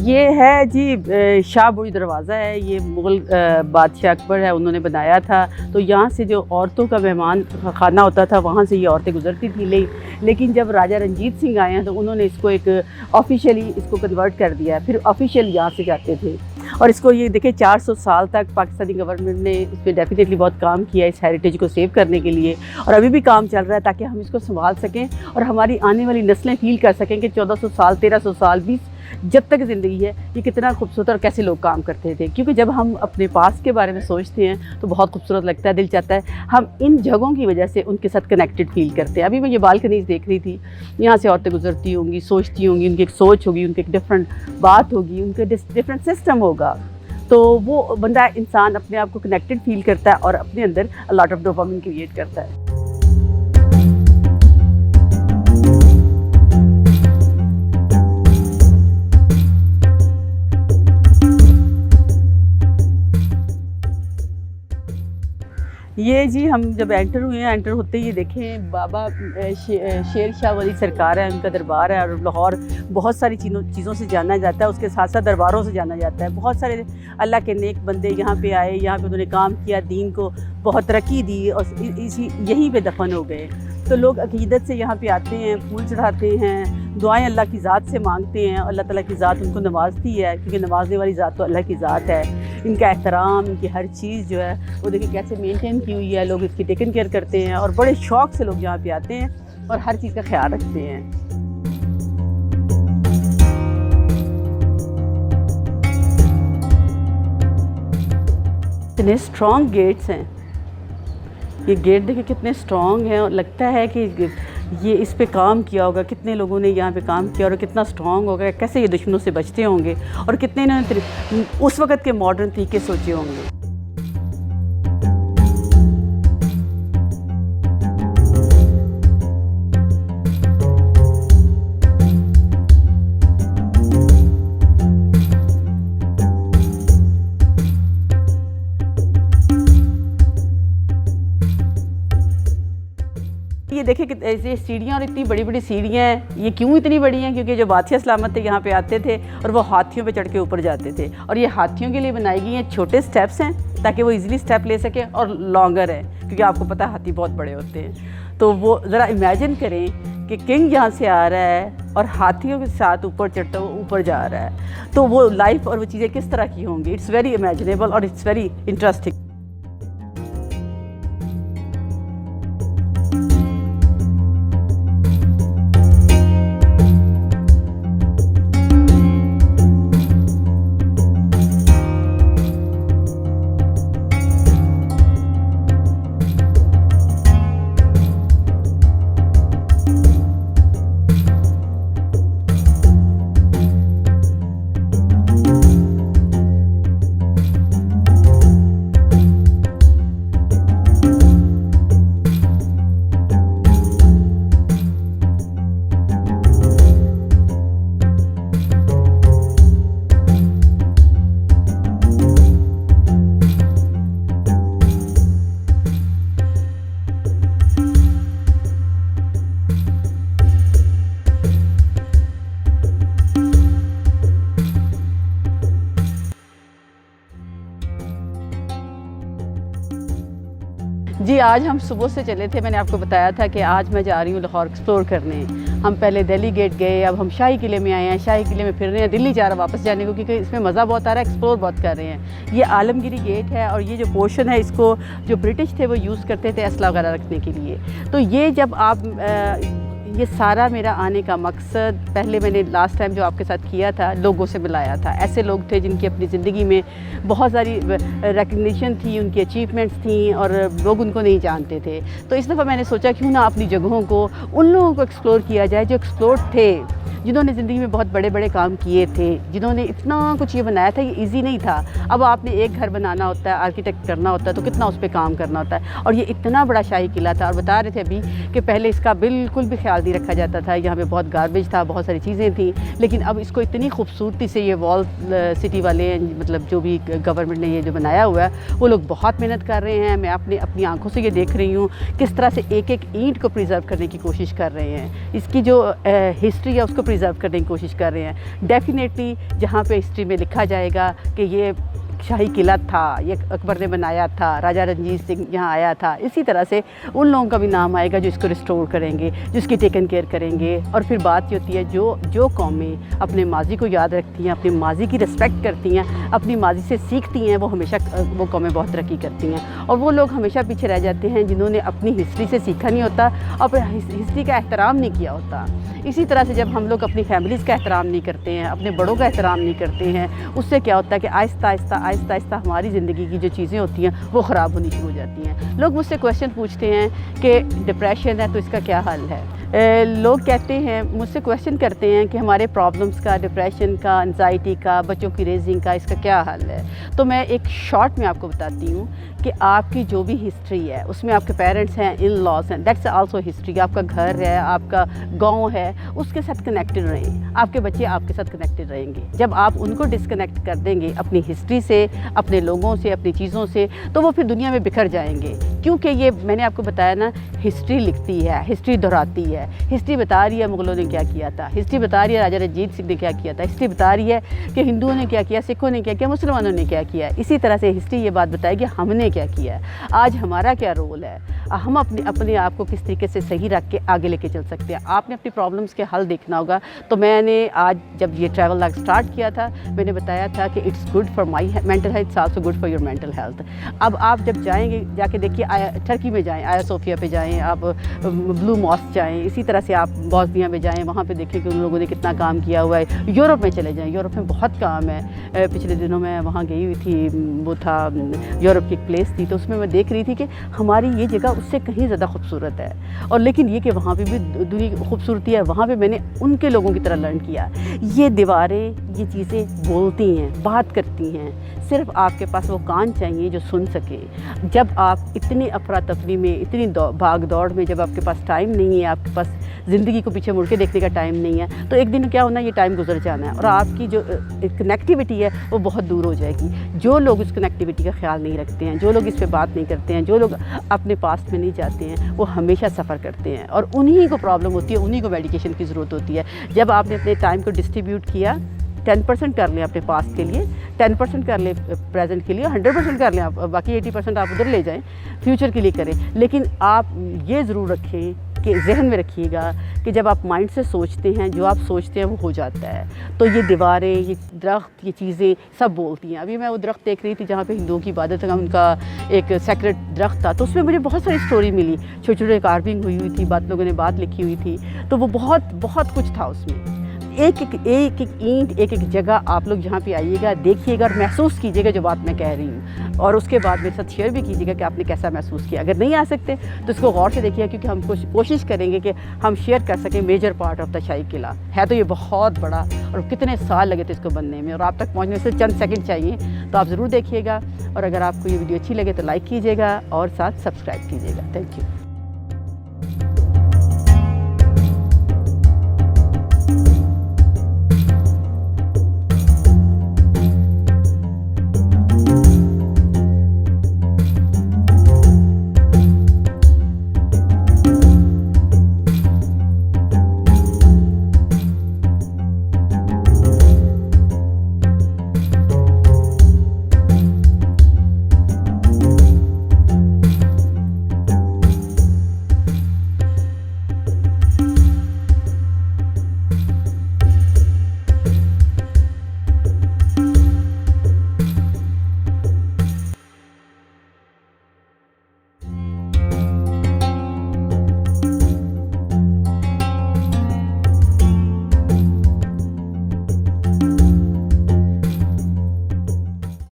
ये है जी शाह बुरी दरवाज़ा है। ये मुग़ल बादशाह अकबर है, उन्होंने बनाया था। तो यहाँ से जो औरतों का मेहमान खाना होता था, वहाँ से ये औरतें गुजरती थी। लेकिन जब राजा रंजीत सिंह आए हैं तो उन्होंने इसको एक ऑफिशियली इसको कन्वर्ट कर दिया है। फिर ऑफिशियल यहाँ से जाते थे और इसको ये देखिए 400 साल तक पाकिस्तानी गवर्नमेंट ने इस पर डेफिनेटली बहुत काम किया इस हेरिटेज को सेव करने के लिए, और अभी भी काम चल रहा है ताकि हम इसको संभाल सकें और हमारी आने वाली नस्लें फील कर सकें कि 1400 साल 1300 साल 20 जब तक ज़िंदगी है ये कितना खूबसूरत और कैसे लोग काम करते थे। क्योंकि जब हम अपने पास के बारे में सोचते हैं तो बहुत खूबसूरत लगता है, दिल चाहता है हम इन जगहों की वजह से उनके साथ कनेक्टेड फील करते हैं। अभी मैं ये बालकनीज देख रही थी, यहाँ से औरतें गुजरती होंगी, सोचती होंगी, उनकी एक सोच होगी, उनकी एक डिफरेंट बात होगी, उनके डिफरेंट सिस्टम होगा। तो वो बंदा इंसान अपने आप को कनेक्टेड फील करता है और अपने अंदर लॉट ऑफ डोपामिन क्रिएट करता है। ये जी हम जब एंटर हुए हैं, एंटर होते ही ये देखें बाबा शेर शाह वली सरकार है, उनका दरबार है। और लाहौर बहुत सारी चीज़ों से जाना जाता है, उसके साथ साथ दरबारों से जाना जाता है। बहुत सारे अल्लाह के नेक बंदे यहाँ पे आए, यहाँ पे उन्होंने काम किया, दीन को बहुत तरक्की दी और यहीं पे दफन हो गए। तो लोग अकीदत से यहाँ पे आते हैं, फूल चढ़ाते हैं, दुआएं अल्लाह की ज़ात से मांगते हैं और अल्लाह ताला की ज़ात उनको नवाजती है, क्योंकि नवाजने वाली ज़ात तो अल्लाह की ज़ात है। इनका एहतराम, इनकी हर चीज़ जो है वो देखिए कैसे मेंटेन की हुई है, लोग इसकी टेकन केयर करते हैं और बड़े शौक़ से लोग यहाँ पे आते हैं और हर चीज़ का ख्याल रखते हैं। इतने स्ट्रॉन्ग गेट्स हैं, ये गेट देखिए कितने स्ट्रॉन्ग हैं और लगता है कि ये इस पे काम किया होगा, कितने लोगों ने यहाँ पे काम किया और कितना स्ट्रॉन्ग होगा, कैसे ये दुश्मनों से बचते होंगे और कितने इन्होंने उस वक़्त के मॉडर्न तरीके सोचे होंगे। ये देखिए कि ऐसे सीढ़ियाँ और इतनी बड़ी बड़ी सीढ़ियाँ हैं। ये क्यों इतनी बड़ी हैं? क्योंकि जो बादशाह सलामत थे यहाँ पे आते थे और वो हाथियों पे चढ़ के ऊपर जाते थे, और ये हाथियों के लिए बनाई गई हैं। छोटे स्टेप्स हैं ताकि वो इजीली स्टेप ले सकें, और लॉन्गर है क्योंकि आपको पता है हाथी बहुत बड़े होते हैं। तो वो ज़रा इमेजिन करें कि किंग यहाँ से आ रहा है और हाथियों के साथ ऊपर चढ़ता हुआ ऊपर जा रहा है, तो वो लाइफ और वो चीज़ें किस तरह की होंगी। इट्स वेरी इमेजिनेबल और इट्स वेरी इंटरेस्टिंग। जी आज हम सुबह से चले थे, मैंने आपको बताया था कि आज मैं जा रही हूँ लाहौर एक्सप्लोर करने। हम पहले दिल्ली गेट गए, अब हम शाही किले में आए हैं, शाही किले में फिर रहे हैं, दिल्ली जा रहा वापस जाने को, क्योंकि इसमें मज़ा बहुत आ रहा है, एक्सप्लोर बहुत कर रहे हैं। ये आलमगिरी गेट है और ये जो पोर्शन है इसको जो ब्रिटिश थे वो यूज़ करते थे असला वगैरह रखने के लिए। तो ये जब आप ये सारा मेरा आने का मकसद, पहले मैंने लास्ट टाइम जो आपके साथ किया था लोगों से मिलाया था। ऐसे लोग थे जिनकी अपनी ज़िंदगी में बहुत सारी रिकग्निशन थी, उनकी अचीवमेंट्स थी और लोग उनको नहीं जानते थे। तो इस दफ़ा मैंने सोचा क्यों ना अपनी जगहों को, उन लोगों को एक्सप्लोर किया जाए जो एक्सप्लोर थे, जिन्होंने ज़िंदगी में बहुत बड़े बड़े काम किए थे, जिन्होंने इतना कुछ ये बनाया था। ये इजी नहीं था। अब आपने एक घर बनाना होता है, आर्किटेक्ट करना होता है, तो कितना उस पर काम करना होता है। और ये इतना बड़ा शाही किला था और बता रहे थे अभी कि पहले इसका बिल्कुल भी ख्याल ख्याल नहीं रखा जाता था, यहाँ पे बहुत गार्बेज था, बहुत सारी चीज़ें थी। लेकिन अब इसको इतनी खूबसूरती से ये वॉल सिटी वाले मतलब जो भी गवर्नमेंट ने ये जो बनाया हुआ है वो लोग बहुत मेहनत कर रहे हैं। मैं अपनी आंखों से ये देख रही हूँ किस तरह से एक एक ईंट को प्रिजर्व करने की कोशिश कर रहे हैं, इसकी जो हिस्ट्री है उसको प्रिजर्व करने की कोशिश कर रहे हैं। डेफिनेटली जहाँ पे हिस्ट्री में लिखा जाएगा कि ये शाही किला था, ये अकबर ने बनाया था, राजा रणजीत सिंह यहाँ आया था, इसी तरह से उन लोगों का भी नाम आएगा जो इसको रिस्टोर करेंगे, जिसकी टेकन केयर करेंगे। और फिर बात ये होती है जो कौमें अपने माजी को याद रखती हैं, अपनी माजी की रिस्पेक्ट करती हैं, अपनी माजी से सीखती हैं, वो हमेशा वो कौमें बहुत तरक्की करती हैं। और वो लोग हमेशा पीछे रह जाते हैं जिन्होंने अपनी हिस्ट्री से सीखा नहीं होता और हिस्ट्री का एहतराम नहीं किया होता। इसी तरह से जब हम लोग अपनी फैमिलीज़ का एहतराम नहीं करते हैं, अपने बड़ों का एहतराम नहीं करते हैं, उससे क्या होता है कि आहिस्ता आहिस्ता हमारी ज़िंदगी की जो चीज़ें होती हैं वो ख़राब होनी शुरू हो जाती हैं। लोग मुझसे क्वेश्चन पूछते हैं कि डिप्रेशन है तो इसका क्या हल है। लोग कहते हैं, मुझसे क्वेश्चन करते हैं कि हमारे प्रॉब्लम्स का, डिप्रेशन का, एंजाइटी का, बच्चों की रेजिंग का, इसका क्या हल है। तो मैं एक शॉर्ट में आपको बताती हूँ कि आपकी जो भी हिस्ट्री है उसमें आपके पेरेंट्स हैं, इन लॉज हैं, दैट्स आल्सो हिस्ट्री। आपका घर है, आपका गांव है, उसके साथ कनेक्टेड रहें। आपके बच्चे आपके साथ कनेक्टेड रहेंगे। जब आप उनको डिस्कनेक्ट कर देंगे अपनी हिस्ट्री से, अपने लोगों से, अपनी चीज़ों से, तो वो फिर दुनिया में बिखर जाएंगे। क्योंकि ये मैंने आपको बताया ना, हिस्ट्री लिखती है, हिस्ट्री दोहराती है। हिस्ट्री बता रही है मुग़लों ने क्या किया था, हिस्ट्री बता रही है राजा रणजीत सिंह ने क्या किया था, हिस्ट्री बता रही है कि हिंदुओं ने क्या किया, सिखों ने क्या किया, मुसलमानों ने क्या किया। इसी तरह से हिस्ट्री ये बात बताएगी हमने क्या किया है, आज हमारा क्या रोल है, हम अपने आप को किस तरीके से सही रख के आगे लेके चल सकते हैं। आपने अपनी प्रॉब्लम्स के हल देखना होगा। तो मैंने आज जब ये ट्रैवल लॉग स्टार्ट किया था, मैंने बताया था कि it's good for my mental health, it's also good for your mental health. अब आप जब जाएंगे, जाके देखिए, टर्की में जाएँ, आया सोफिया पे जाएँ, आप ब्लू मॉस्क जाएँ, इसी तरह से आप बॉस्निया में जाएँ, वहाँ पे देखिए कि उन लोगों ने कितना काम किया हुआ है। यूरोप में चले जाएँ, यूरोप में बहुत काम है। पिछले दिनों मैं वहाँ गई हुई थी, वो था यूरोप की एक प्लेस थी, तो उसमें मैं देख रही थी कि हमारी ये जगह उससे कहीं ज़्यादा खूबसूरत है। और लेकिन ये कि वहाँ पे भी दुनिया की खूबसूरती है, वहाँ पे मैंने उनके लोगों की तरह लर्न किया। ये दीवारें, ये चीज़ें बोलती हैं, बात करती हैं, सिर्फ आपके पास वो कान चाहिए जो सुन सके। जब आप इतनी अफरा तफरी में, इतनी भाग दौड़ में, जब आपके पास टाइम नहीं है, आपके पास ज़िंदगी को पीछे मुड़ के देखने का टाइम नहीं है, तो एक दिन क्या होना, ये टाइम गुजर जाना है और आपकी जो कनेक्टिविटी है वो बहुत दूर हो जाएगी। जो लोग उस कनेक्टिविटी का ख्याल नहीं रखते हैं, जो लोग इस पर बात नहीं करते हैं, जो लोग अपने पास्ट में नहीं जाते हैं, वो हमेशा सफ़र करते हैं और उन्हीं को प्रॉब्लम होती है, उन्हीं को मेडिकेशन की ज़रूरत होती है। जब आपने अपने टाइम को डिस्ट्रीब्यूट किया, 10% कर लें अपने पास्ट के लिए, 10% कर लें प्रेजेंट के लिए, 100% कर लें आप, बाकी 80% आप उधर ले जाएं, फ्यूचर के लिए करें। लेकिन आप ये ज़रूर रखें कि जहन में रखिएगा कि जब आप माइंड से सोचते हैं, जो आप सोचते हैं वो हो जाता है। तो ये दीवारें, ये दरख्त, ये चीज़ें सब बोलती हैं। अभी मैं वो दरख्त देख रही थी जहाँ पे हिंदुओं की इबादत का उनका एक सेक्रेट दरख्त था, तो उसमें मुझे बहुत सारी स्टोरी मिली, छोटे छोटे कार्विंग हुई थी, लोगों ने बात लिखी हुई थी, तो वो बहुत कुछ था उसमें। एक एक ईंट, एक एक जगह आप लोग जहाँ पे आइएगा, देखिएगा और महसूस कीजिएगा जो बात मैं कह रही हूँ, और उसके बाद मेरे साथ शेयर भी कीजिएगा कि आपने कैसा महसूस किया। अगर नहीं आ सकते तो इसको गौर से देखिएगा, क्योंकि हम कोशिश करेंगे कि हम शेयर कर सकें मेजर पार्ट ऑफ द शाही किला। है तो ये बहुत बड़ा, और कितने साल लगे थे इसको बनने में, और आप तक पहुँचने से चंद सेकंड चाहिए, तो आप ज़रूर देखिएगा। और अगर आपको ये वीडियो अच्छी लगे तो लाइक कीजिएगा और साथ सब्सक्राइब कीजिएगा। Thank you.